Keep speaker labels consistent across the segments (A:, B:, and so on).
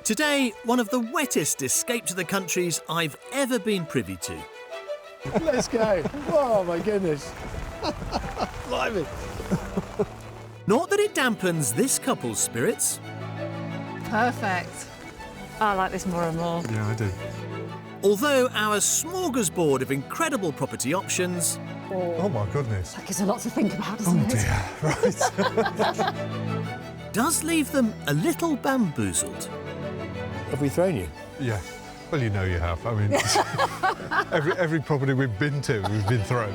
A: Today, one of the wettest escape to the countries I've ever been privy to.
B: Let's go. Oh, my goodness. Blimey.
A: Not that it dampens this couple's spirits.
C: Perfect. I like this more and more.
D: Yeah, I do.
A: Although our smorgasbord of incredible property options...
D: Oh, my goodness.
C: That gives a lot to think about, doesn't it?
D: Right.
A: does leave them a little bamboozled.
B: Have we thrown you?
D: Yeah. Well, you know you have. I mean, every property we've been to, we've been thrown.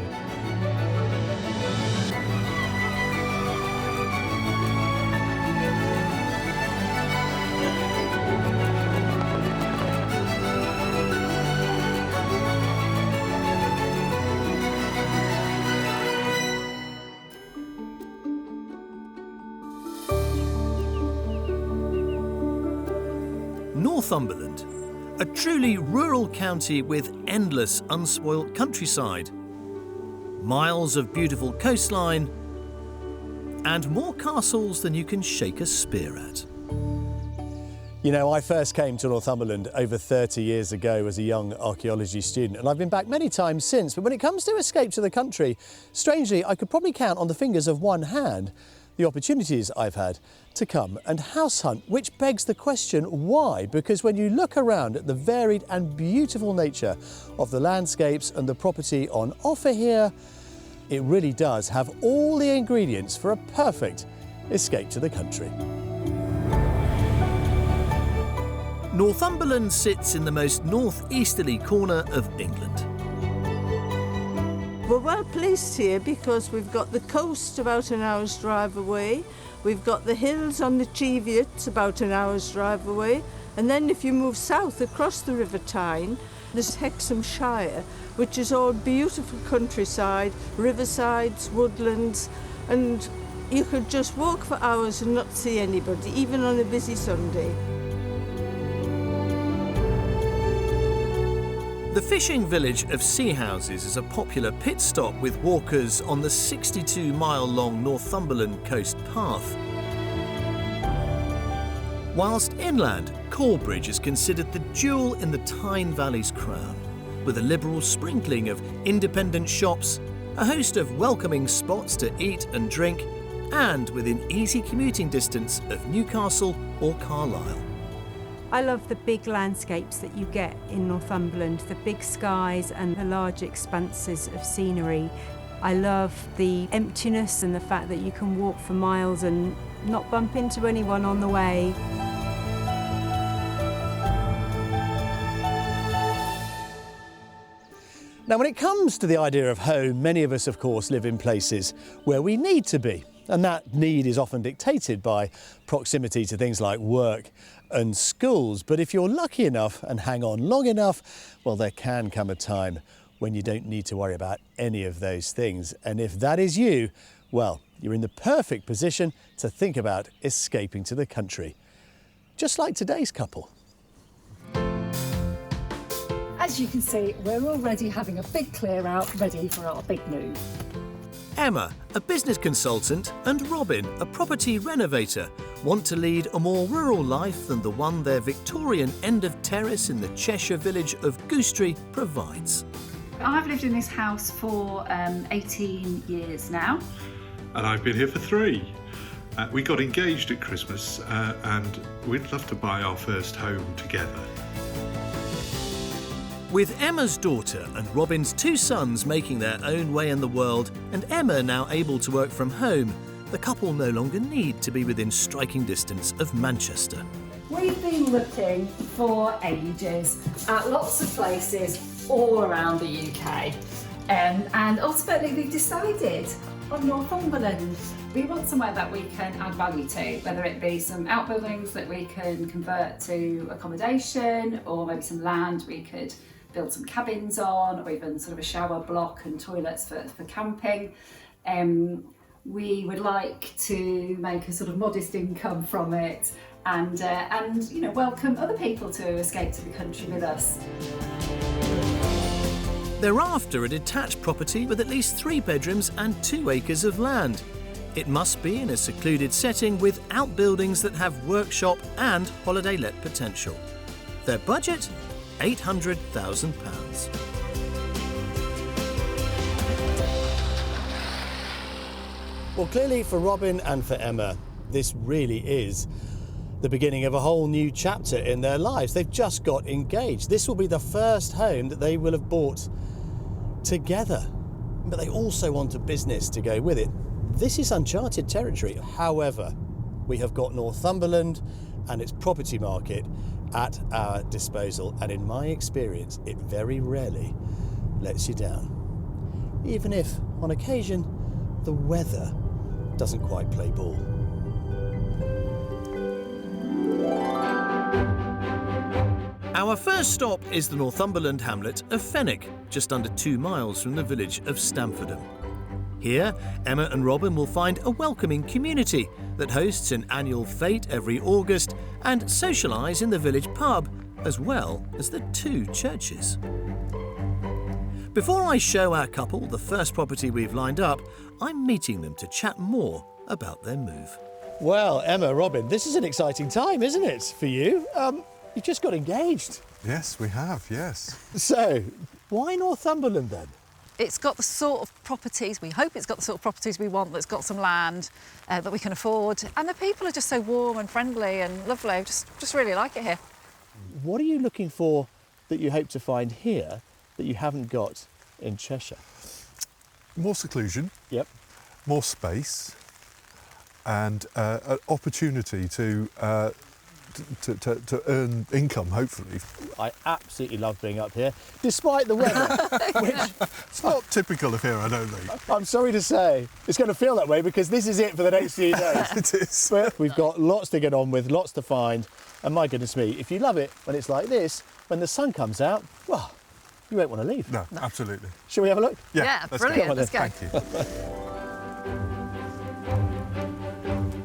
A: Northumberland, a truly rural county with endless unspoilt countryside, miles of beautiful coastline, and more castles than you can shake a spear at.
B: You know, I first came to Northumberland over 30 years ago as a young archaeology student, and I've been back many times since. But when it comes to escape to the country, strangely, I could probably count on the fingers of one hand the opportunities I've had to come and house hunt, which begs the question, why? Because when you look around at the varied and beautiful nature of the landscapes and the property on offer here, it really does have all the ingredients for a perfect escape to the country.
A: Northumberland sits in the most northeasterly corner of England.
E: We're well placed here because we've got the coast about an hour's drive away, we've got the hills on the Cheviot about an hour's drive away, and then if you move south across the River Tyne, there's Hexham Shire, which is all beautiful countryside, riversides, woodlands, and you could just walk for hours and not see anybody, even on a busy Sunday.
A: The fishing village of Seahouses is a popular pit stop with walkers on the 62-mile-long Northumberland coast path. Whilst inland, Corbridge is considered the jewel in the Tyne Valley's crown, with a liberal sprinkling of independent shops, a host of welcoming spots to eat and drink, and within easy commuting distance of Newcastle or Carlisle.
F: I love the big landscapes that you get in Northumberland, the big skies and the large expanses of scenery. I love the emptiness and the fact that you can walk for miles and not bump into anyone on the way.
B: Now, when it comes to the idea of home, many of us, of course, live in places where we need to be. And that need is often dictated by proximity to things like work and schools. But if you're lucky enough and hang on long enough, well, there can come a time when you don't need to worry about any of those things. And if that is you, well, you're in the perfect position to think about escaping to the country. Just like today's couple.
G: As you can see, we're already having a big clear out, ready for our big move.
A: Emma, a business consultant, and Robin, a property renovator, want to lead a more rural life than the one their Victorian end of terrace in the Cheshire village of Goosetree provides.
H: I've lived in this house for 18 years now.
I: And I've been here for 3. We got engaged at Christmas and we'd love to buy our first home together.
A: With Emma's daughter and Robin's 2 sons making their own way in the world, and Emma now able to work from home, the couple no longer need to be within striking distance of Manchester.
G: We've been looking for ages at lots of places all around the UK. And ultimately we decided on Northumberland. We want somewhere that we can add value to, whether it be some outbuildings that we can convert to accommodation, or maybe some land we could build some cabins on, or even sort of a shower block and toilets for camping. We would like to make a sort of modest income from it and you know, welcome other people to escape to the country with us.
A: They're after a detached property with at least 3 bedrooms and 2 acres of land. It must be in a secluded setting with outbuildings that have workshop and holiday let potential. Their budget? £800,000.
B: Well, clearly for Robin and for Emma, this really is the beginning of a whole new chapter in their lives. They've just got engaged. This will be the first home that they will have bought together. But they also want a business to go with it. This is uncharted territory. However, we have got Northumberland and its property market at our disposal. And in my experience, it very rarely lets you down. Even if, on occasion, the weather doesn't quite play ball.
A: Our first stop is the Northumberland hamlet of Fenwick, just under 2 miles from the village of Stamfordham. Here, Emma and Robin will find a welcoming community that hosts an annual fete every August and socialise in the village pub, as well as the 2 churches. Before I show our couple the first property we've lined up, I'm meeting them to chat more about their move.
B: Well, Emma, Robin, this is an exciting time, isn't it, for you? You've just got engaged.
D: Yes, we have, yes.
B: So, why Northumberland then?
C: It's got the sort of properties, we hope it's got the sort of properties we want, that's got some land that we can afford. And the people are just so warm and friendly and lovely. I just really like it here.
B: What are you looking for that you hope to find here that you haven't got in Cheshire?
D: More seclusion.
B: Yep.
D: More space. And an opportunity to earn income, hopefully.
B: I absolutely love being up here, despite the weather, which...
D: It's not typical of here, I don't think.
B: I'm sorry to say, it's going to feel that way because this is it for the next few days.
D: It is.
B: But we've got lots to get on with, lots to find, and my goodness me, if you love it when it's like this, when the sun comes out, well, you won't want to leave.
D: No, absolutely.
B: Shall we have a look?
C: Yeah,
D: let's
C: brilliant.
D: go.
C: Let's go.
D: Thank you.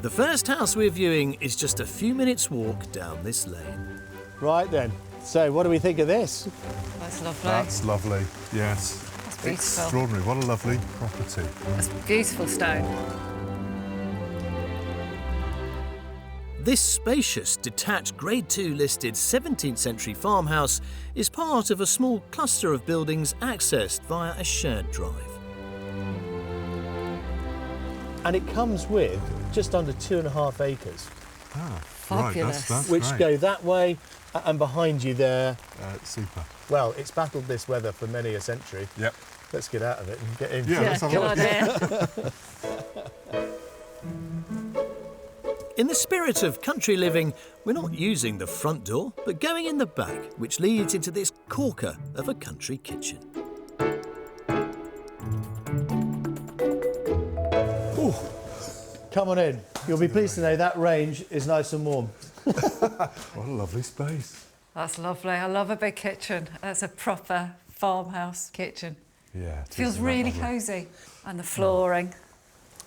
A: The first house we're viewing is just a few minutes' walk down this lane.
B: Right then, so what do we think of this?
C: That's lovely.
D: That's lovely, yes.
C: That's beautiful.
D: Extraordinary, what a lovely property.
C: That's beautiful stone.
A: This spacious, detached Grade 2 listed 17th century farmhouse is part of a small cluster of buildings accessed via a shared drive.
B: And it comes with just under 2.5 acres,
D: Ah,
C: Fabulous.
D: Right, that's
B: which
D: great.
B: go that way, and behind you there,
D: Super.
B: well, it's battled this weather for many a century.
D: Yep.
B: Let's get out of it and get in.
D: Yeah, let's have a
C: good
D: look.
C: idea.
A: In the spirit of country living, we're not using the front door, but going in the back, which leads into this corker of a country kitchen.
B: Come on in. You'll be pleased to know that range is nice and warm.
D: What a lovely space.
C: That's lovely. I love a big kitchen. That's a proper farmhouse kitchen.
D: Yeah.
C: It feels really cosy. And the flooring,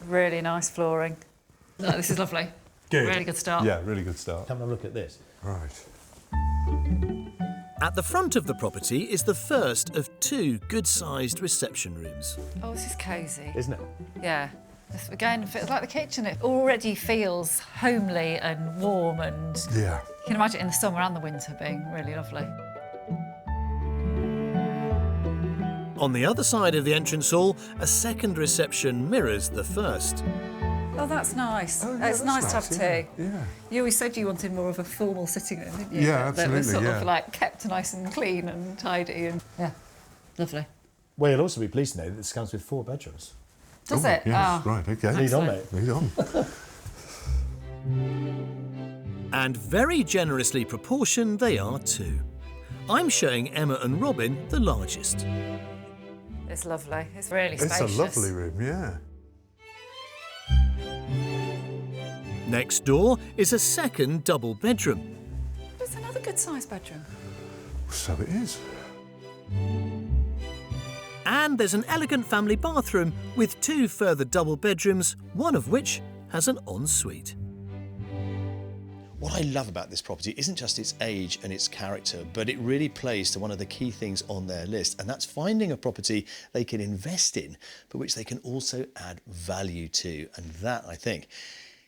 C: really nice flooring. No, this is lovely.
D: Good.
C: Really good start.
D: Yeah, really good start.
B: Come and have a look at this.
D: Right.
A: At the front of the property is the first of 2 good-sized reception rooms.
C: Oh, this is cosy.
B: Isn't it?
C: Yeah. This, again, feels like the kitchen. It already feels homely and warm, and
D: Yeah.
C: you can imagine it in the summer and the winter being really lovely.
A: On the other side of the entrance hall, a second reception mirrors the first.
C: Oh, that's nice.
D: Oh, yeah,
C: It's
D: that's
C: nice to
D: nice,
C: have tea.
D: yeah.
C: You always said you wanted more of a formal sitting room, didn't you?
D: Yeah,
C: That was
D: absolutely,
C: sort
D: yeah.
C: of like kept nice and clean and tidy and yeah, lovely.
B: Well, you'll also be pleased to know that this comes with 4 bedrooms.
C: Does
D: Oh,
C: it?
D: Yes,
C: Ah.
D: right, okay.
B: Lead on,
C: Excellent.
B: mate.
D: Lead on.
A: And very generously proportioned they are too. I'm showing Emma and Robin the largest.
C: It's lovely. It's really
D: It's
C: spacious.
D: a lovely room, yeah.
A: Next door is a second double bedroom.
C: It's another good-sized bedroom.
D: So it is.
A: And there's an elegant family bathroom with 2 further double bedrooms, one of which has an ensuite.
B: What I love about this property isn't just its age and its character, but it really plays to one of the key things on their list, and that's finding a property they can invest in, but which they can also add value to. And that, I think,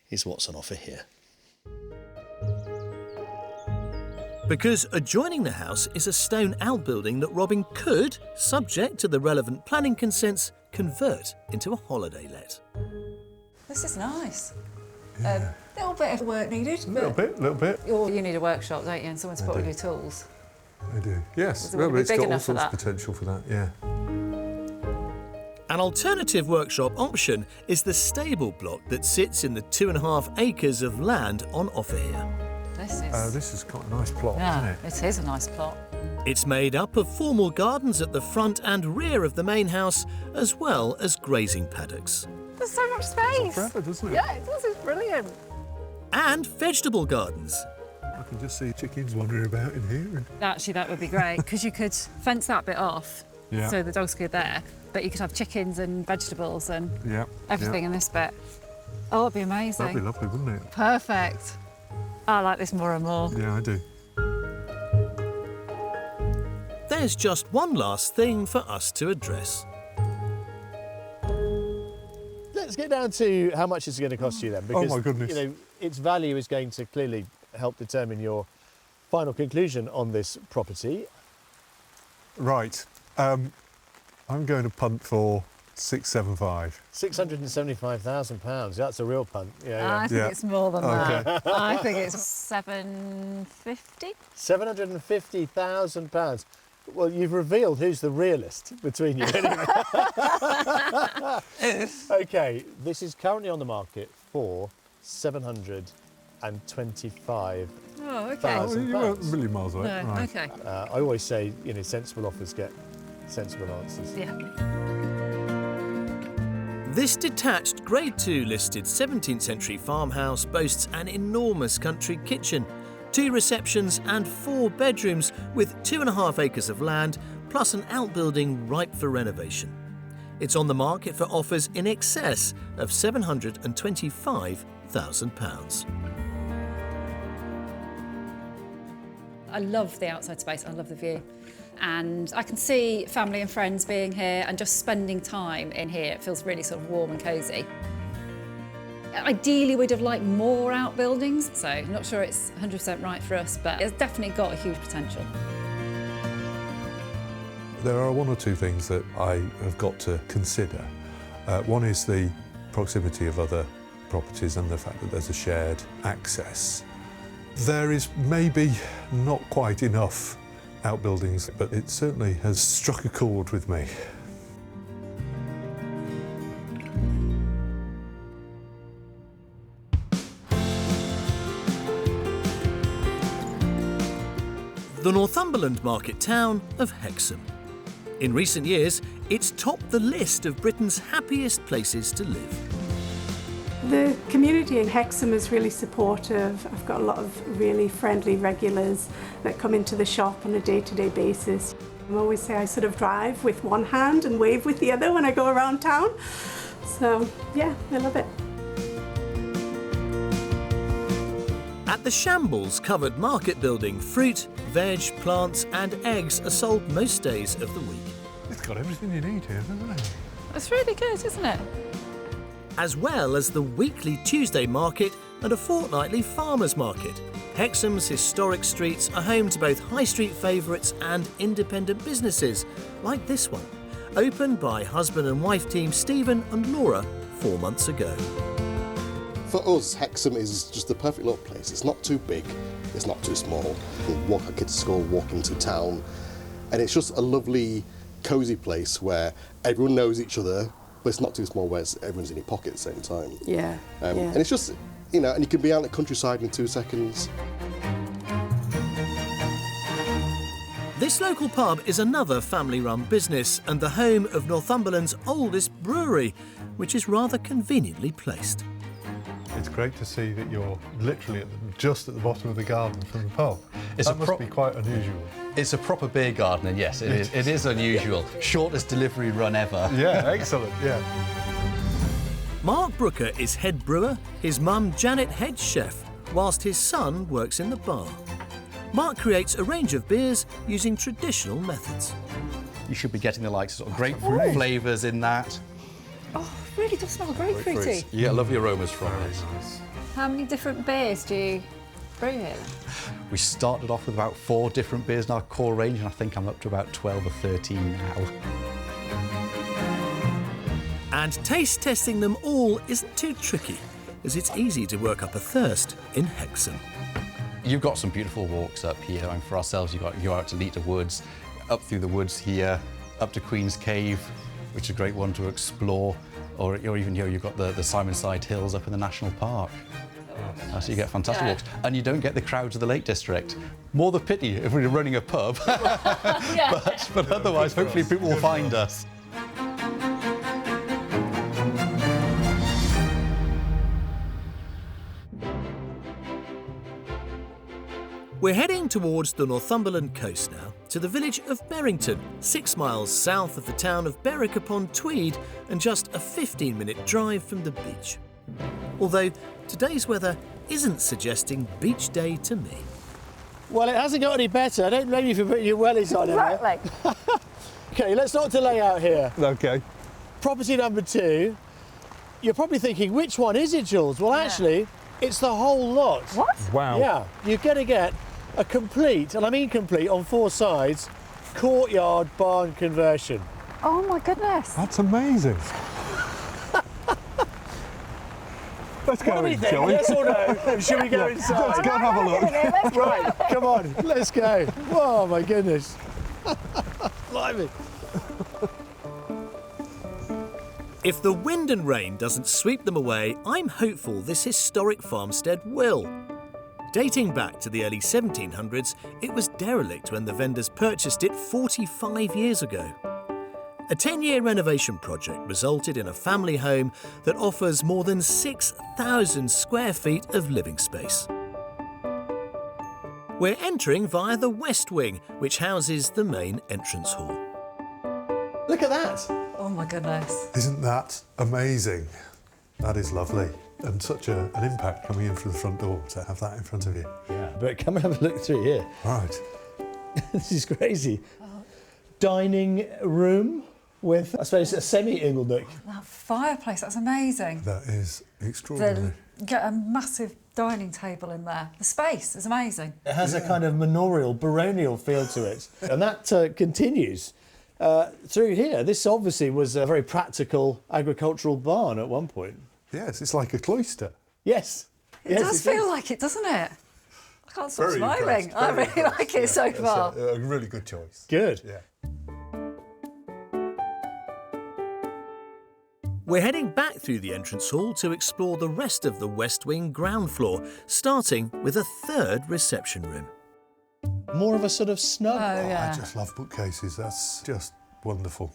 B: is what's on offer here.
A: Because adjoining the house is a stone outbuilding that Robin could, subject to the relevant planning consents, convert into a holiday let.
C: This is nice.
D: Yeah.
C: Little bit of work needed.
D: Little bit.
C: You need a workshop, don't you? And someone to put all your tools.
D: I do. Yes.
C: Well,
D: It's
C: big
D: got all
C: enough for
D: sorts of
C: that.
D: potential for that. Yeah.
A: An alternative workshop option is the stable block that sits in the 2.5 acres of land on offer here.
C: This
D: is quite a nice plot,
C: yeah,
D: isn't it?
C: it is a nice plot.
A: It's made up of formal gardens at the front and rear of the main house, as well as grazing paddocks.
C: There's so much space.
D: Forever, doesn't it?
C: Yeah, it does. It's brilliant.
A: And vegetable gardens.
D: I can just see chickens wandering about in here.
C: Actually, that would be great because you could fence that bit off,
D: Yeah.
C: so the dogs could there. But you could have chickens and vegetables and
D: Yeah.
C: everything in this bit. Oh, it'd be amazing.
D: That'd be lovely, wouldn't it?
C: Perfect. I like this more and more.
D: Yeah, I do.
A: There's just one last thing for us to address.
B: Let's get down to how much it's going to cost you then, because
D: my goodness.
B: you know, its value is going to clearly help determine your final conclusion on this property.
D: Right. I'm going to punt for 675.
B: £675,000. That's a real punt. Yeah.
C: I think
D: Yeah.
C: it's more than
D: Okay.
C: that. I think it's 750.
B: £750,000. Well, you've revealed who's the realist between you. Anyway. Okay, this is currently on the market for £725,000.
C: Oh, okay.
D: Oh, you weren't a million miles away.
C: No,
D: Right.
C: okay.
B: I always say, you know, sensible offers get sensible answers.
C: Yeah.
A: This detached Grade 2 listed 17th century farmhouse boasts an enormous country kitchen, 2 receptions and 4 bedrooms with 2.5 acres of land, plus an outbuilding ripe for renovation. It's on the market for offers in excess of £725,000.
C: I love the outside space, I love the view. And I can see family and friends being here and just spending time in here. It feels really sort of warm and cosy. Ideally, we'd have liked more outbuildings, so I'm not sure it's 100% right for us, but it's definitely got a huge potential.
D: There are 1 or 2 things that I have got to consider. One is the proximity of other properties and the fact that there's a shared access. There is maybe not quite enough outbuildings, but it certainly has struck a chord with me.
A: The Northumberland market town of Hexham. In recent years, it's topped the list of Britain's happiest places to live.
J: The community in Hexham is really supportive. I've got a lot of really friendly regulars that come into the shop on a day-to-day basis. I always say I sort of drive with one hand and wave with the other when I go around town. So yeah, I love it.
A: At the Shambles covered market building, fruit, veg, plants and eggs are sold most days of the week.
D: It's got everything you need here, doesn't it?
C: It's really good, isn't it?
A: As well as the weekly Tuesday market and a fortnightly farmers market. Hexham's historic streets are home to both high street favourites and independent businesses, like this one, opened by husband and wife team Stephen and Laura 4 months ago.
K: For us, Hexham is just the perfect little place. It's not too big, it's not too small. We can walk our kids to school, walk into town, and it's just a lovely, cosy place where everyone knows each other, but it's not too small where everyone's in your pocket at the same time.
J: Yeah,
K: And it's just, you know, and you can be out in the countryside in 2 seconds.
A: This local pub is another family-run business and the home of Northumberland's oldest brewery, which is rather conveniently placed.
D: It's great to see that you're literally just at the bottom of the garden from the pub. That must be quite unusual.
L: It's a proper beer garden, and yes, it is unusual. Shortest delivery run ever.
D: Yeah, excellent, yeah.
A: Mark Brooker is head brewer, his mum Janet head chef. whilst his son works in the bar. Mark creates a range of beers using traditional methods.
L: You should be getting the likes of sort of grapefruit flavours in that.
C: Oh, it really does smell grapefruity.
L: You get lovely aromas from it.
C: How many different beers do you brew here?
L: We started off with about 4 different beers in our core range, and I think I'm up to about 12 or 13 now.
A: And taste testing them all isn't too tricky, as it's easy to work up a thirst in Hexham.
L: You've got some beautiful walks up here, and for ourselves, you go out to Leeta Woods, up through the woods here, up to Queen's Cave, which is a great one to explore, or even here you've got the Simonside Hills up in the National Park. So you get fantastic walks, and you don't get the crowds of the Lake District. More the pity if we're running a pub, but otherwise, hopefully people will find us.
A: We're heading towards the Northumberland coast now, to the village of Berrington, 6 miles south of the town of Berwick-upon-Tweed and just a 15-minute drive from the beach. Although today's weather isn't suggesting beach day to me.
B: Well, it hasn't got any better. I don't blame you for putting your wellies on
C: Exactly.
B: OK, let's not delay out here.
D: OK.
B: Property number 2. You're probably thinking, which one is it, Jules? Well, actually, it's the whole lot.
C: What?
D: Wow.
B: Yeah, you're going to get a complete, and I mean complete, on 4 sides, courtyard barn conversion.
C: Oh my goodness.
D: That's amazing. Let's go in, shall we?
B: Yes or no? Should we go inside?
D: Let's go and have a look.
B: Right, come on, let's go. Oh my goodness. Blimey.
A: If the wind and rain doesn't sweep them away, I'm hopeful this historic farmstead will. Dating back to the early 1700s, it was derelict when the vendors purchased it 45 years ago. A 10-year renovation project resulted in a family home that offers more than 6,000 square feet of living space. We're entering via the west wing, which houses the main entrance hall.
B: Look at that.
C: Oh my goodness.
D: Isn't that amazing? That is lovely. And such an impact coming in through the front door to have that in front of you.
B: Yeah, but come and have a look through here.
D: Right.
B: This is crazy. Dining room with, I suppose, a semi-ingle nook.
C: That fireplace, that's amazing.
D: That is extraordinary.
C: Get a massive dining table in there. The space is amazing.
B: It has a kind of manorial, baronial feel to it. And that continues through here. This obviously was a very practical agricultural barn at one point.
D: Yes, it's like a cloister.
B: Yes.
C: It does feel like it, doesn't it? I can't stop smiling. I really like it so far.
D: A really good choice.
B: Good.
D: Yeah.
A: We're heading back through the entrance hall to explore the rest of the West Wing ground floor, starting with a 3rd reception room.
B: More of a sort of snug.
C: Oh, yeah.
D: I just love bookcases. That's just wonderful.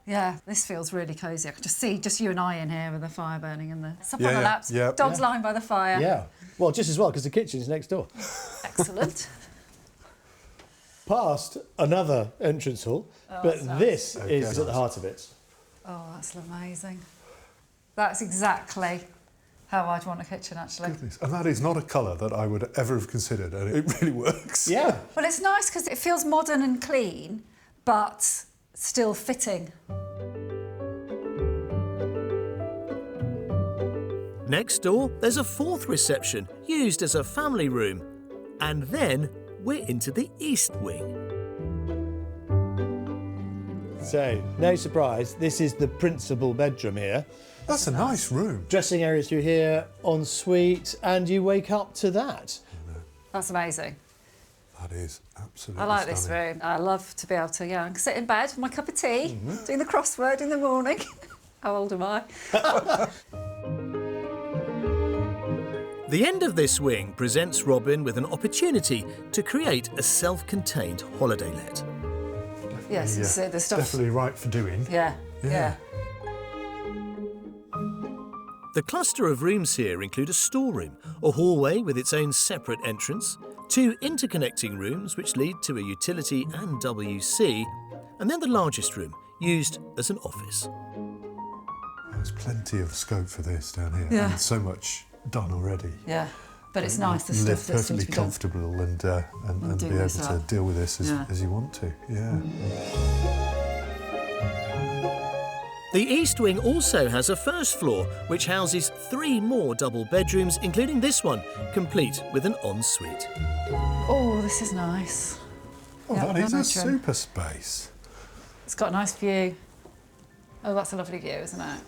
C: Yeah, this feels really cosy. I can just see just you and I in here with the fire burning and the stuff on the
D: Yeah,
C: laps.
D: yeah.
C: Dogs lying by the fire.
B: Yeah. Well, just as well, because the kitchen's next door.
C: Excellent.
B: Past another entrance hall, but this is at the heart of it.
C: Oh, that's amazing. That's exactly how I'd want a kitchen, actually.
D: Goodness. And that is not a colour that I would ever have considered, and it really works.
B: Yeah.
C: Well, it's nice because it feels modern and clean, but still fitting.
A: Next door, there's a 4th reception, used as a family room. And then we're into the east wing.
B: So, no surprise, this is the principal bedroom here.
D: That's a nice room.
B: Dressing area through here, ensuite, and you wake up to that.
C: That's amazing.
D: That is absolutely
C: I like this
D: stunning.
C: room. I love to be able to, I can sit in bed with my cup of tea, doing the crossword in the morning. How old am I?
A: The end of this wing presents Robin with an opportunity to create a self-contained holiday let.
C: Yes,
D: Yeah,
C: so the stuff.
D: definitely right for doing.
C: Yeah.
A: The cluster of rooms here include a storeroom, a hallway with its own separate entrance, 2 interconnecting rooms which lead to a utility and WC, and then the largest room, used as an office.
D: There's plenty of scope for this down here,
C: Yeah.
D: and so much done already.
C: Yeah. But it's nice, the
D: live
C: stuff that's
D: perfectly
C: to be done.
D: comfortable and
C: do
D: be able
C: this
D: to
C: up.
D: deal with this
C: Yeah.
D: as you want to. Yeah.
A: The east wing also has a first floor, which houses 3 more double bedrooms, including this one, complete with an ensuite.
C: Oh, this is nice.
D: Oh,
C: Yeah,
D: that is a
C: bedroom.
D: super space.
C: It's got a nice view. Oh, that's a lovely view, isn't it?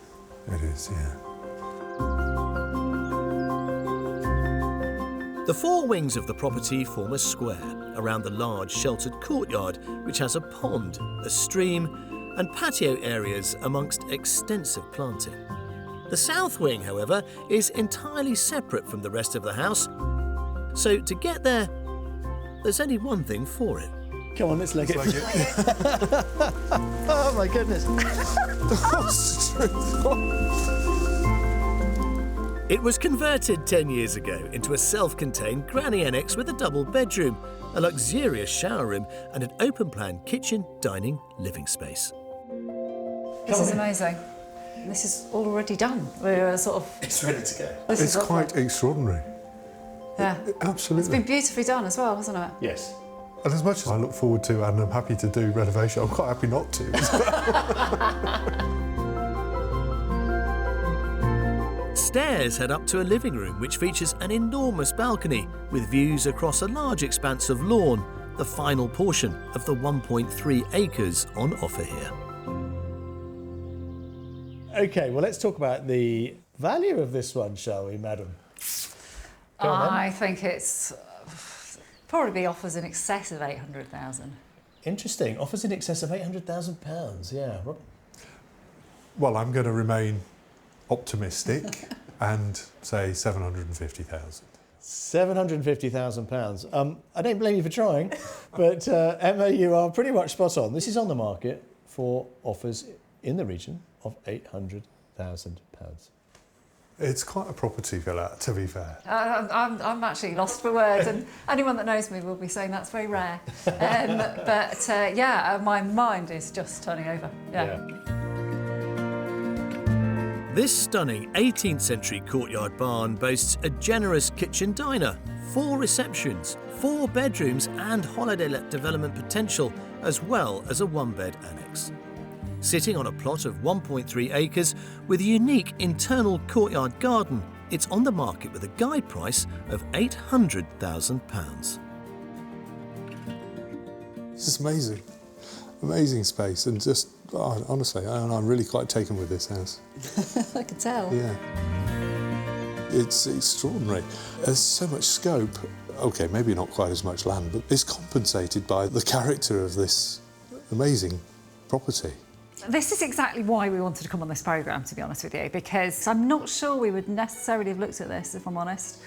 D: It is, yeah.
A: The 4 wings of the property form a square around the large sheltered courtyard, which has a pond, a stream, and patio areas amongst extensive planting. The south wing, however, is entirely separate from the rest of the house, so to get there, there's only one thing for it.
B: Come on, let's leg it.
D: Like
B: Oh my goodness.
A: It was converted 10 years ago into a self-contained granny annex with a double bedroom, a luxurious shower room, and an open-plan kitchen, dining, living space.
C: This is amazing. This is already done. We're sort of...
B: It's ready to go.
C: This
D: It's
C: is lovely.
D: quite extraordinary.
C: Yeah.
D: Absolutely.
C: It's been beautifully done as well, hasn't it?
B: Yes.
D: And as much as I look forward to and I'm happy to do renovation, I'm quite happy not to.
A: Stairs head up to a living room which features an enormous balcony with views across a large expanse of lawn, the final portion of the 1.3 acres on offer here.
B: OK, well, let's talk about the value of this one, shall we, madam? Go on, then.
C: I think it's probably offers in excess of 800,000.
B: Interesting. Offers in excess of £800,000, yeah. Robin?
D: Well, I'm going to remain optimistic and say 750,000.
B: £750,000. I don't blame you for trying, but Emma, you are pretty much spot on. This is on the market for offers in the region of £800,000.
D: It's quite a property villa, to be fair.
C: I'm actually lost for words, and anyone that knows me will be saying that's very rare. Yeah, my mind is just turning over. Yeah.
A: This stunning 18th century courtyard barn boasts a generous kitchen diner, 4 receptions, 4 bedrooms and holiday let development potential, as well as a 1-bed annex. Sitting on a plot of 1.3 acres with a unique internal courtyard garden, it's on the market with a guide price of £800,000.
D: This is amazing. Amazing space, and just, honestly, I'm really quite taken with this house.
C: I can tell.
D: Yeah. It's extraordinary. There's so much scope. OK, maybe not quite as much land, but it's compensated by the character of this amazing property.
C: This is exactly why we wanted to come on this programme, to be honest with you, because I'm not sure we would necessarily have looked at this, if I'm honest.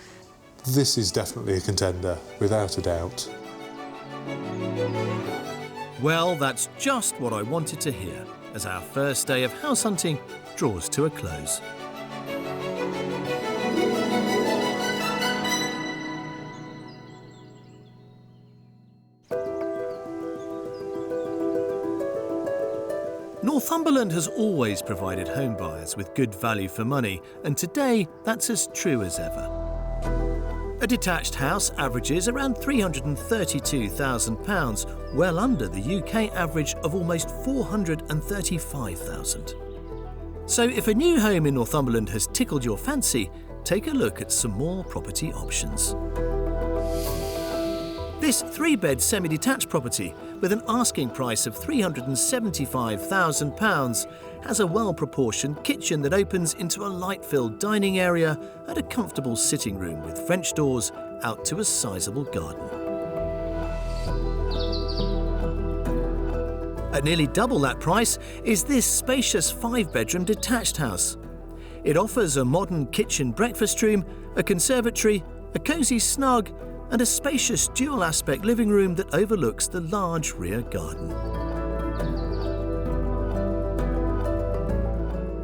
D: This is definitely a contender, without a doubt.
A: Well, that's just what I wanted to hear as our first day of house hunting draws to a close. Northumberland has always provided home buyers with good value for money, and today that's as true as ever. A detached house averages around £332,000, well under the UK average of almost £435,000. So if a new home in Northumberland has tickled your fancy, take a look at some more property options. This 3-bed semi-detached property, with an asking price of £375,000, has a well-proportioned kitchen that opens into a light-filled dining area and a comfortable sitting room with French doors out to a sizable garden. At nearly double that price is this spacious 5-bedroom detached house. It offers a modern kitchen breakfast room, a conservatory, a cosy snug, and a spacious dual-aspect living room that overlooks the large rear garden.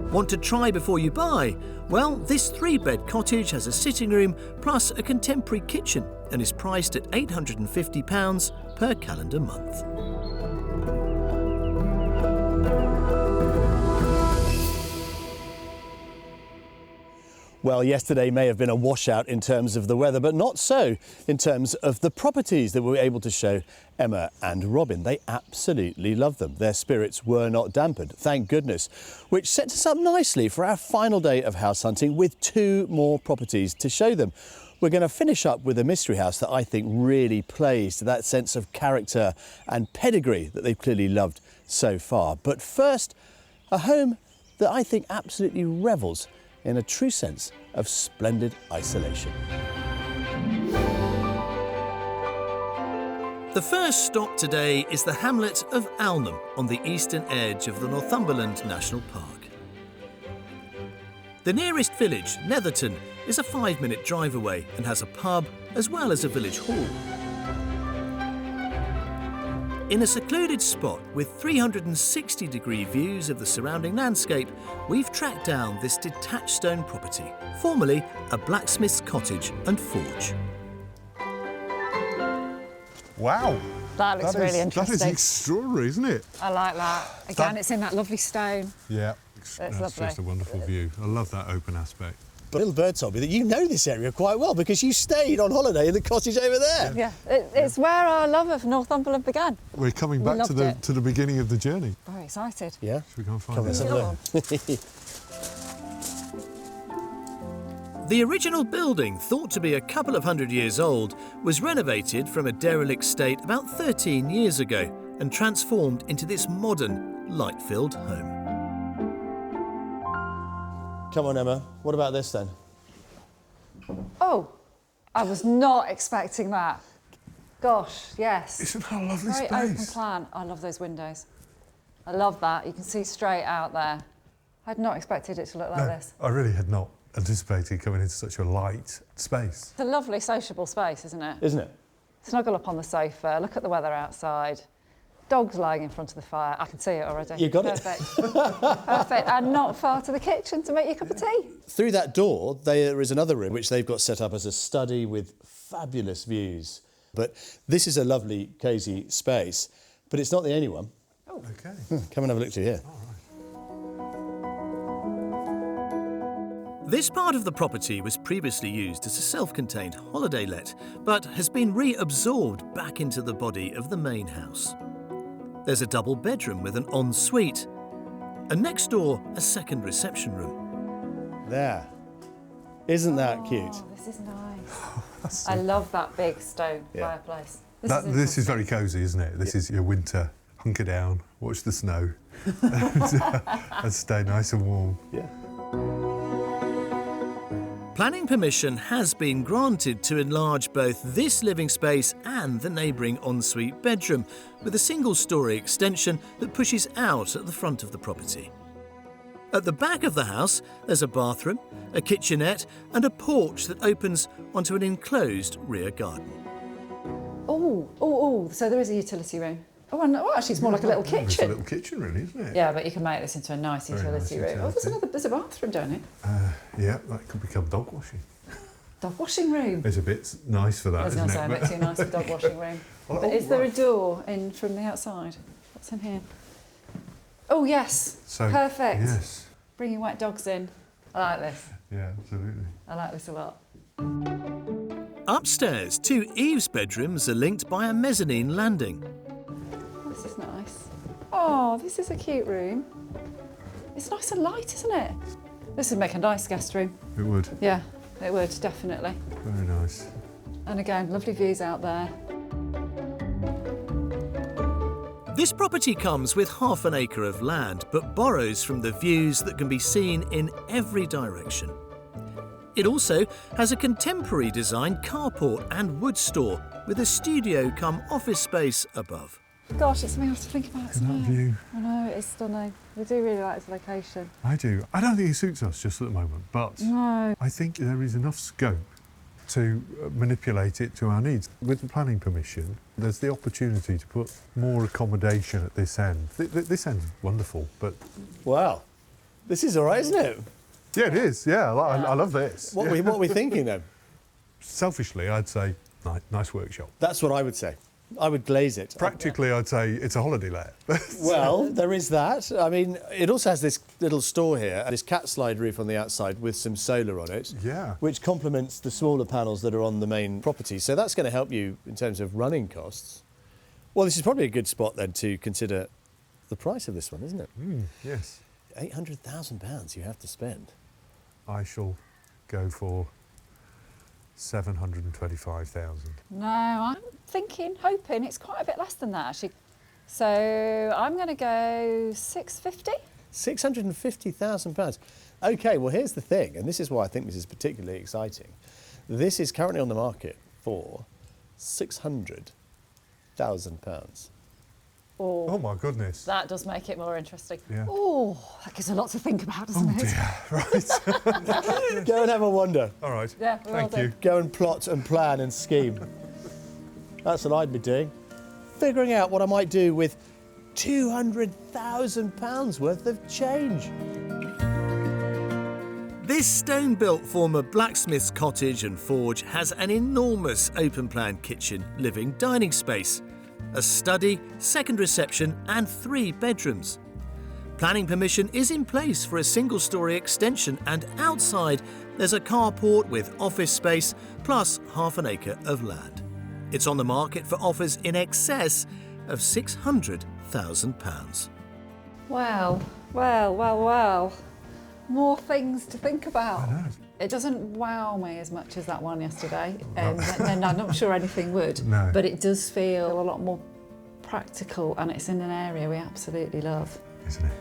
A: Want to try before you buy? Well, this 3-bed cottage has a sitting room plus a contemporary kitchen and is priced at £850 per calendar month.
B: Well, yesterday may have been a washout in terms of the weather, but not so in terms of the properties that we were able to show Emma and Robin. They absolutely loved them. Their spirits were not dampened, thank goodness, which sets us up nicely for our final day of house hunting with 2 more properties to show them. We're going to finish up with a mystery house that I think really plays to that sense of character and pedigree that they've clearly loved so far. But first, a home that I think absolutely revels in a true sense of splendid isolation.
A: The first stop today is the hamlet of Alnham on the eastern edge of the Northumberland National Park. The nearest village, Netherton, is a 5-minute drive away and has a pub as well as a village hall. In a secluded spot with 360-degree views of the surrounding landscape, we've tracked down this detached stone property, formerly a blacksmith's cottage and forge.
D: Wow.
C: That looks really interesting.
D: That is extraordinary, isn't it?
C: I like that. Again, it's in that lovely stone.
D: Yeah,
C: It's
D: that's
C: lovely.
D: just a wonderful view. I love that open aspect.
B: But Little Bird told me that you know this area quite well because you stayed on holiday in the cottage over there.
C: Yeah, it's where our love of Northumberland began.
D: We're coming back to the beginning of the journey.
C: Very excited.
B: Yeah?
D: Should we go and find
B: Come,
D: it?
B: let's have a look.
A: The original building, thought to be a couple of hundred years old, was renovated from a derelict state about 13 years ago and transformed into this modern, light-filled home.
B: Come on, Emma. What about this then?
C: Oh, I was not expecting that. Gosh, yes.
D: Isn't that a lovely
C: Very
D: space?
C: open plan. I love those windows. I love that. You can see straight out there. I'd not expected it to look like this.
D: I really had not anticipated coming into such a light space.
C: It's a lovely sociable space, isn't it?
B: Isn't it?
C: Snuggle up on the sofa, look at the weather outside. Dogs lying in front of the fire. I can see it already.
B: You got
C: Perfect. Perfect. And not far to the kitchen to make your cup of tea.
B: Through that door, there is another room which they've got set up as a study with fabulous views. But this is a lovely, cosy space, but it's not the only one.
C: Oh.
D: Okay.
B: Come and have a look through here.
A: This part of the property was previously used as a self-contained holiday let, but has been reabsorbed back into the body of the main house. There's a double bedroom with an ensuite, and next door, a second reception room.
B: There. Isn't that cute?
C: Oh, this is nice. I love that big stone fireplace.
D: This is very cosy, isn't it? This is your winter. Hunker down, watch the snow, and stay nice and warm.
B: Yeah.
A: Planning permission has been granted to enlarge both this living space and the neighbouring ensuite bedroom, with a single-storey extension that pushes out at the front of the property. At the back of the house, there's a bathroom, a kitchenette and a porch that opens onto an enclosed rear garden.
C: Oh, so there is a utility room. Oh, and actually, it's more like a little kitchen.
D: It's a little kitchen, really, isn't it?
C: Yeah, but you can make this into a nice
D: Very
C: utility
D: nice
C: room. Oh, there's a bathroom down here.
D: Yeah, that could become dog washing.
C: Dog washing room.
D: It's a bit nice for that,
C: I was
D: isn't
C: going to say,
D: it?
C: a bit too nice for dog washing room. But is there a door in from the outside? What's in here? Oh, yes.
D: So,
C: perfect.
D: Yes.
C: Bringing wet dogs in. I like this.
D: Yeah, absolutely.
C: I like this a lot.
A: Upstairs, 2 eaves bedrooms are linked by a mezzanine landing.
C: This is nice. Oh, this is a cute room. It's nice and light, isn't it? This would make a nice guest room.
D: It would.
C: Yeah, it would, definitely.
D: Very nice.
C: And again, lovely views out there.
A: This property comes with half an acre of land, but borrows from the views that can be seen in every direction. It also has a contemporary design carport and wood store with a studio come office space above.
C: Gosh, it's something else to think about, isn't
D: That
C: it?
D: view.
C: I know, it's stunning. We do really like this location.
D: I do. I don't think it suits us just at the moment, but
C: No.
D: I think there is enough scope to manipulate it to our needs. With the planning permission, there's the opportunity to put more accommodation at this end. This end's wonderful, but...
B: Wow. This is all right, isn't it?
D: Yeah, it is. Yeah, I love this.
B: What are we thinking then?
D: Selfishly, I'd say nice workshop.
B: That's what I would say. I would glaze it.
D: Practically, I'd say it's a holiday let.
B: Well, there is that. I mean, it also has this little store here, this cat slide roof on the outside with some solar on it.
D: Yeah.
B: Which complements the smaller panels that are on the main property. So that's going to help you in terms of running costs. Well, this is probably a good spot then to consider the price of this one, isn't it?
D: Yes.
B: £800,000 you have to spend.
D: I shall go for 725,000.
G: No, I'm hoping it's quite a bit less than that actually. So I'm going to go 650.
B: £650,000. OK, well, here's the thing, and this is why I think this is particularly exciting. This is currently on the market for £600,000.
G: Oh
D: my goodness.
G: That does make it more interesting.
D: Yeah.
G: Oh, that gives a lot to think about, doesn't it?
D: Dear. Right.
B: Go and have a wander.
D: All right.
G: Yeah, we will
D: Thank
G: do.
D: you.
B: Go and plot and plan and scheme. That's what I'd be doing. Figuring out what I might do with £200,000 worth of change.
A: This stone-built former blacksmith's cottage and forge has an enormous open-plan kitchen, living dining space, a study, second reception and 3 bedrooms. Planning permission is in place for a single-storey extension, and outside there's a carport with office space plus half an acre of land. It's on the market for offers in excess of £600,000.
G: Well. More things to think about.
D: I know.
G: It doesn't wow me as much as that one yesterday, and I'm not sure anything would.
D: No.
G: But it does feel a lot more practical, and it's in an area we absolutely love.
D: Isn't it?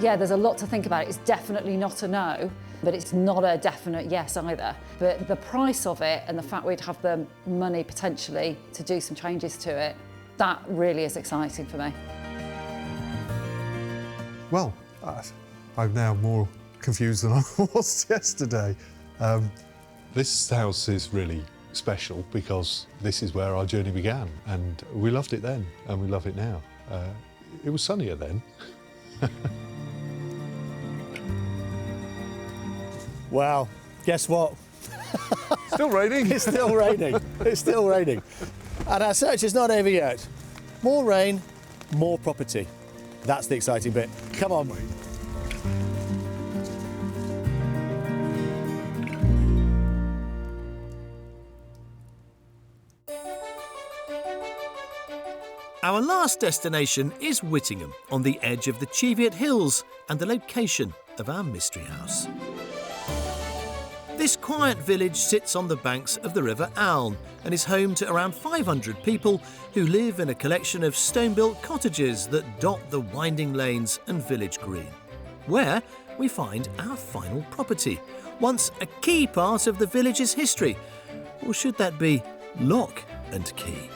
G: Yeah, there's a lot to think about. It's definitely not a no, but it's not a definite yes either. But the price of it and the fact we'd have the money potentially to do some changes to it, that really is exciting for me.
D: Well, I'm now more confused than I was yesterday. This house is really special because this is where our journey began, and we loved it then and we love it now. It was sunnier then.
B: Wow, guess what?
D: Still raining.
B: It's still raining. It's still raining. And our search is not over yet. More rain, more property. That's the exciting bit. Come on.
A: Our last destination is Whittingham, on the edge of the Cheviot Hills and the location of our mystery house. This quiet village sits on the banks of the River Alne and is home to around 500 people who live in a collection of stone-built cottages that dot the winding lanes and village green, where we find our final property, once a key part of the village's history. Or should that be lock and key?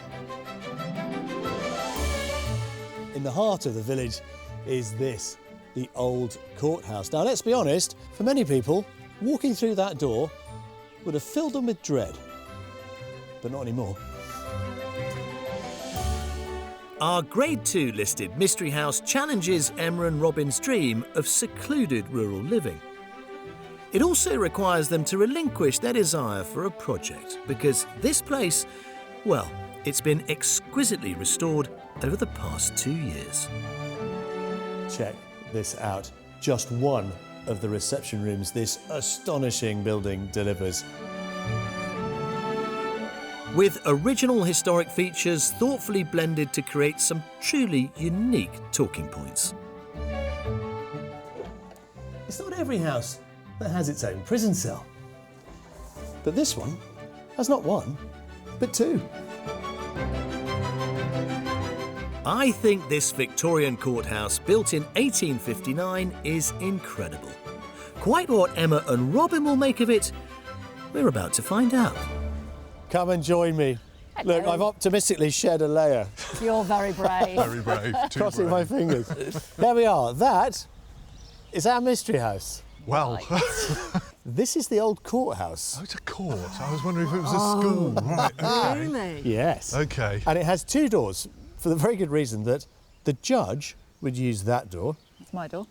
B: In the heart of the village is this, the old courthouse. Now, let's be honest, for many people, walking through that door would have filled them with dread. But not anymore.
A: Our Grade 2 listed mystery house challenges Emma and Robin's dream of secluded rural living. It also requires them to relinquish their desire for a project, because this place, well, it's been exquisitely restored over the past 2 years.
B: Check this out. Just one of the reception rooms this astonishing building delivers.
A: With original historic features thoughtfully blended to create some truly unique talking points.
B: It's not every house that has its own prison cell. But this one has not one, but 2.
A: I think this Victorian courthouse, built in 1859, is incredible. Quite what Emma and Robin will make of it, we're about to find out.
B: Come and join me.
G: Hello.
B: Look, I've optimistically shed a layer.
G: You're very brave.
D: Very brave. Too
B: Crossing
D: brave.
B: my fingers. There we are. That is our mystery house.
D: Well,
B: This is the old courthouse.
D: oh, it's a court. I was wondering if it was a school. Right. Okay.
E: Really?
B: Yes.
D: Okay.
B: And it has 2 doors for the very good reason that the judge would use that door
G: It's my door.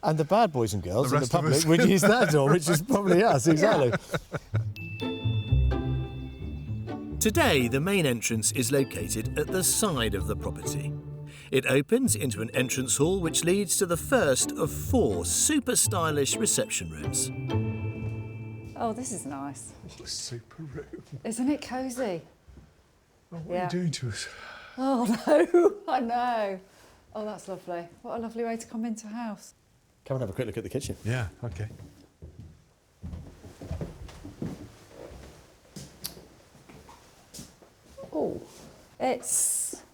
B: and the bad boys and girls
D: The
B: in the
D: rest of
B: public
D: us.
B: would use that door, which is probably us, exactly.
A: Today, the main entrance is located at the side of the property. It opens into an entrance hall which leads to the first of 4 super stylish reception rooms.
C: Oh, this is nice.
D: What a super room.
C: Isn't it cosy?
D: Oh, what are you doing to us?
C: Oh no, I know. Oh, that's lovely. What a lovely way to come into a house.
B: Come and have a quick look at the kitchen.
D: Yeah, okay.
C: Oh, it's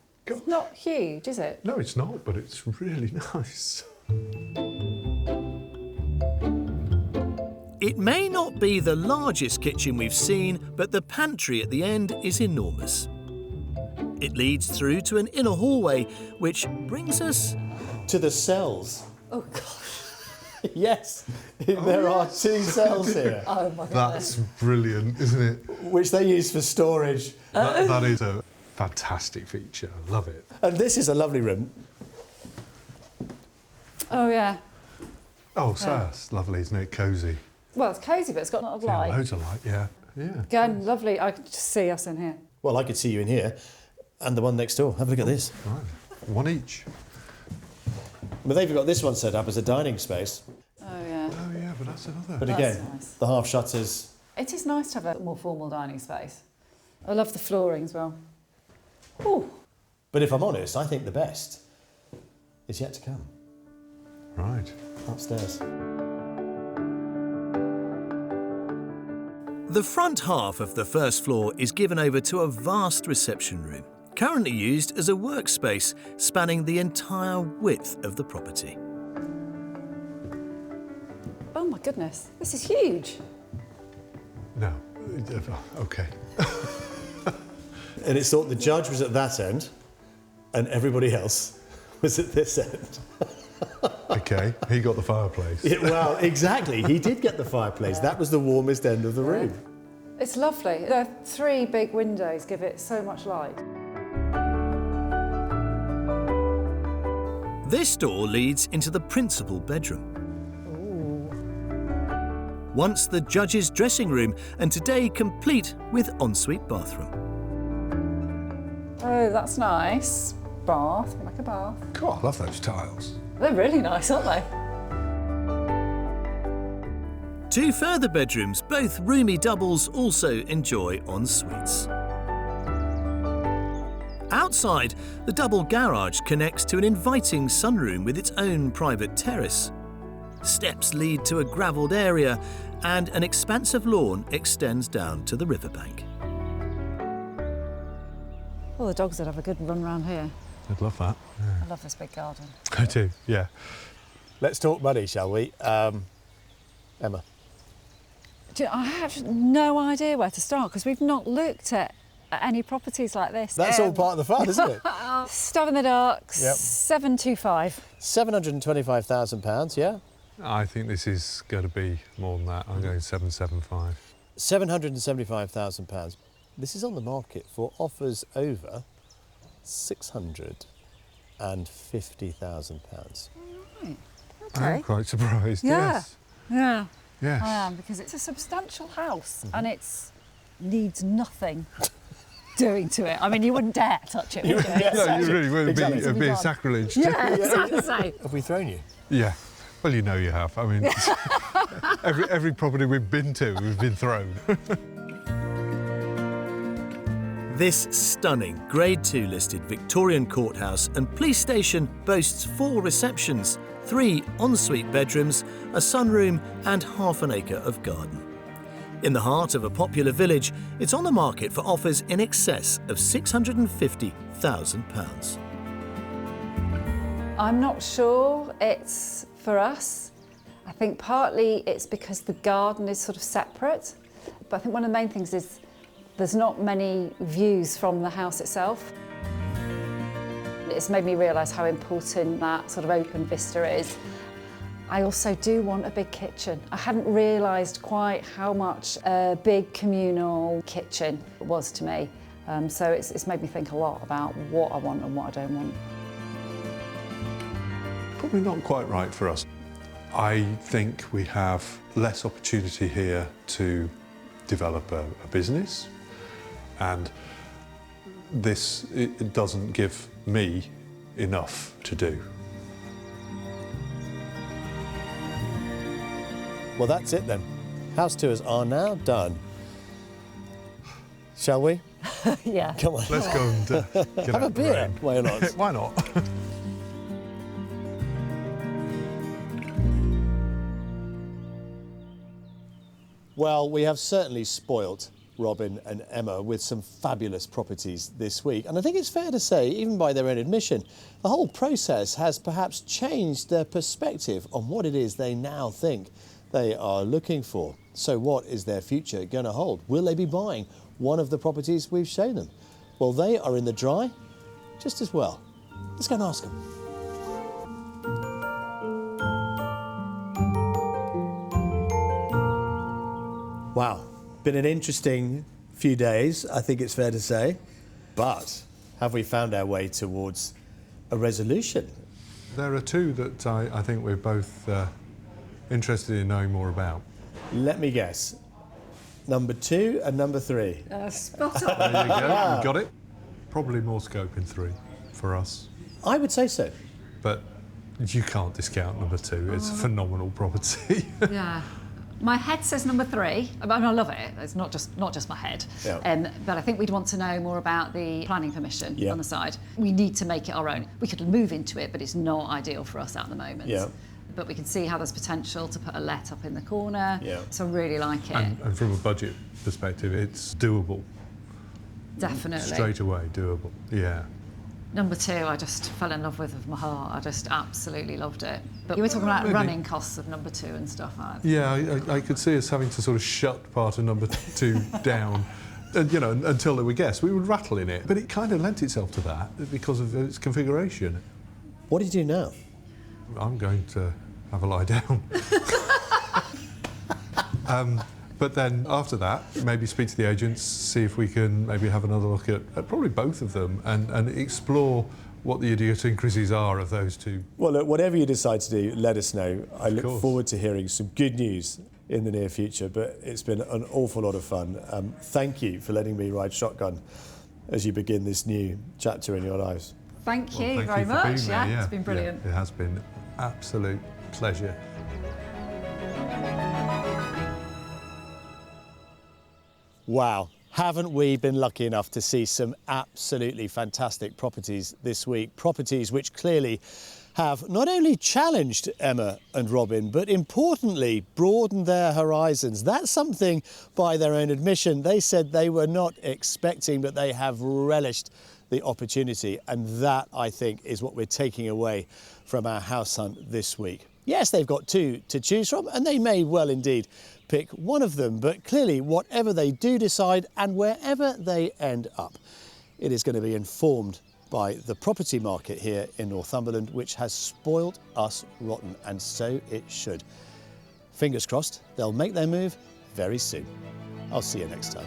C: not huge, is it?
D: No, it's not, but it's really nice.
A: It may not be the largest kitchen we've seen, but the pantry at the end is enormous. It leads through to an inner hallway, which brings us
B: to the cells.
C: Oh, gosh.
B: Yes, there are 2 cells here.
C: Oh, my goodness.
D: That's brilliant, isn't it?
B: Which they use for storage.
D: That is a fantastic feature. I love it.
B: And this is a lovely room.
C: Oh, yeah.
D: Oh, so that's lovely, isn't it? Cosy.
C: Well, it's cosy, but it's got a lot of light.
D: Yeah, loads of light, yeah. Yeah.
C: Again, lovely. I could just see us in here.
B: Well, I could see you in here. And the one next door. Have a look at this.
D: Right. One each.
B: But they've got this one set up as a dining space.
C: Oh, yeah.
D: Oh, yeah, but that's another.
B: But
C: That's
B: again,
C: nice.
B: the half shutters.
C: It is nice to have a more formal dining space. I love the flooring as well. Ooh.
B: But if I'm honest, I think the best is yet to come.
D: Right.
B: Upstairs.
A: The front half of the first floor is given over to a vast reception room, currently used as a workspace spanning the entire width of the property.
C: Oh my goodness, this is huge.
D: No. Okay.
B: And it's thought the judge was at that end and everybody else was at this end.
D: Okay, he got the fireplace.
B: Yeah, well, exactly. He did get the fireplace. That was the warmest end of the room.
C: It's lovely. The 3 big windows give it so much light.
A: This door leads into the principal bedroom.
C: Ooh.
A: Once the judge's dressing room, and today complete with ensuite bathroom.
C: Oh, that's nice. Bath, like a bath.
D: God, I love those tiles.
C: They're really nice, aren't they?
A: 2 further bedrooms, both roomy doubles, also enjoy en-suites. Outside, the double garage connects to an inviting sunroom with its own private terrace. Steps lead to a gravelled area, and an expansive lawn extends down to the riverbank.
C: Well, the dogs would have a good run round here.
D: I'd love that. Yeah.
C: I love this big garden.
D: I do, yeah.
B: Let's talk money, shall we? Emma.
C: Do you know, I have no idea where to start because we've not looked at any properties like this.
B: That's all part of the fun, isn't it?
C: Stab in the dark,
B: Yep.
C: 725.
B: £725,000, yeah?
D: I think this is going to be more than that. I'm going 775.
B: £775,000. This is on the market for offers over £650,000.
C: Right.
D: I'm quite surprised,
C: Yeah.
D: yes.
C: Yeah.
D: Yes.
C: I am, because it's a substantial house and it needs nothing doing to it. I mean, you wouldn't dare touch it, would you?
D: No, you really would.
B: Exactly.
D: It'd be a sacrilege.
C: Yeah, exactly.
B: Have we thrown you?
D: Yeah. Well, you know you have. I mean, every property we've been to, we've been thrown.
A: This stunning Grade 2 listed Victorian courthouse and police station boasts 4 receptions, 3 ensuite bedrooms, a sunroom and half an acre of garden. In the heart of a popular village, it's on the market for offers in excess of £650,000.
C: I'm not sure it's for us. I think partly it's because the garden is sort of separate, but I think one of the main things is there's not many views from the house itself. It's made me realise how important that sort of open vista is. I also do want a big kitchen. I hadn't realised quite how much a big communal kitchen was to me. So it's made me think a lot about what I want and what I don't want.
D: Probably not quite right for us. I think we have less opportunity here to develop a business. and it doesn't give me enough to do.
B: Well, that's it then. House tours are now done. Shall we?
C: Yeah.
B: Come on.
D: Let's go and get
B: have a
D: out the
B: beer.
D: rain.
B: Why not?
D: Why not?
B: Well, we have certainly spoilt Robin and Emma with some fabulous properties this week. And I think it's fair to say, even by their own admission, the whole process has perhaps changed their perspective on what it is they now think they are looking for. So what is their future going to hold? Will they be buying one of the properties we've shown them? Well, they are in the dry just as well. Let's go and ask them. Wow, been an interesting few days, I think it's fair to say. But have we found our way towards a resolution?
D: There are two that I think we're both interested in knowing more about.
B: Let me guess. Number 2 and number 3.
C: Spot on.
D: There you go, you got it. Probably more scope in 3 for us.
B: I would say so.
D: But you can't discount number 2. It's a phenomenal property.
H: Yeah. My head says number 3. I mean, I love it. It's not just my head.
B: Yeah.
H: But I think we'd want to know more about the planning permission
B: Yeah.
H: on the side. We need to make it our own. We could move into it, but it's not ideal for us at the moment.
B: Yeah.
H: But we can see how there's potential to put a let up in the corner.
B: Yeah.
H: So I really like it.
D: And from a budget perspective, it's doable.
H: Definitely.
D: Straight away, doable. Yeah.
H: Number 2, I just fell in love with my heart. I just absolutely loved it. But you were talking about
D: Maybe.
H: running costs of number 2 and stuff.
D: Yeah, I could see us having to sort of shut part of number 2 down. And, you know, until there were guests, we would rattle in it. But it kind of lent itself to that because of its configuration.
B: What do you do now?
D: I'm going to have a lie down. But then after that, maybe speak to the agents, see if we can maybe have another look at probably both of them and explore what the idiosyncrasies are of those two.
B: Well, look, whatever you decide to do, let us know. I look
D: course.
B: forward to hearing some good news in the near future, but it's been an awful lot of fun.
M: Thank you for letting me ride shotgun as you begin this new chapter in your lives.
H: Thank you
D: Well,
H: very
D: for
H: much.
D: being there,
H: Yeah, it's been brilliant.
D: Yeah, it has been absolute pleasure.
B: Wow, haven't we been lucky enough to see some absolutely fantastic properties this week? Properties which clearly have not only challenged Emma and Robin, but importantly broadened their horizons. That's something, by their own admission, they said they were not expecting, but they have relished the opportunity. And that, I think, is what we're taking away from our house hunt this week. Yes, they've got 2 to choose from, and they may well indeed pick one of them, but clearly whatever they do decide and wherever they end up, it is going to be informed by the property market here in Northumberland, which has spoilt us rotten, and so it should. Fingers crossed, they'll make their move very soon. I'll see you next time.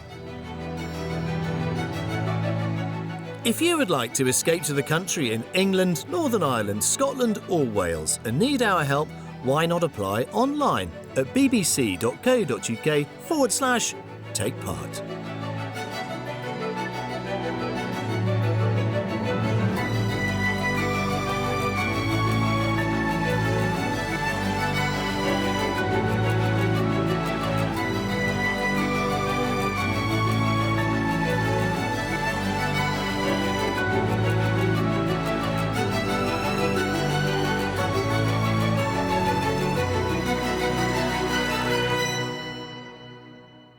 A: If you would like to escape to the country in England, Northern Ireland, Scotland or Wales and need our help, why not apply online at bbc.co.uk/take part.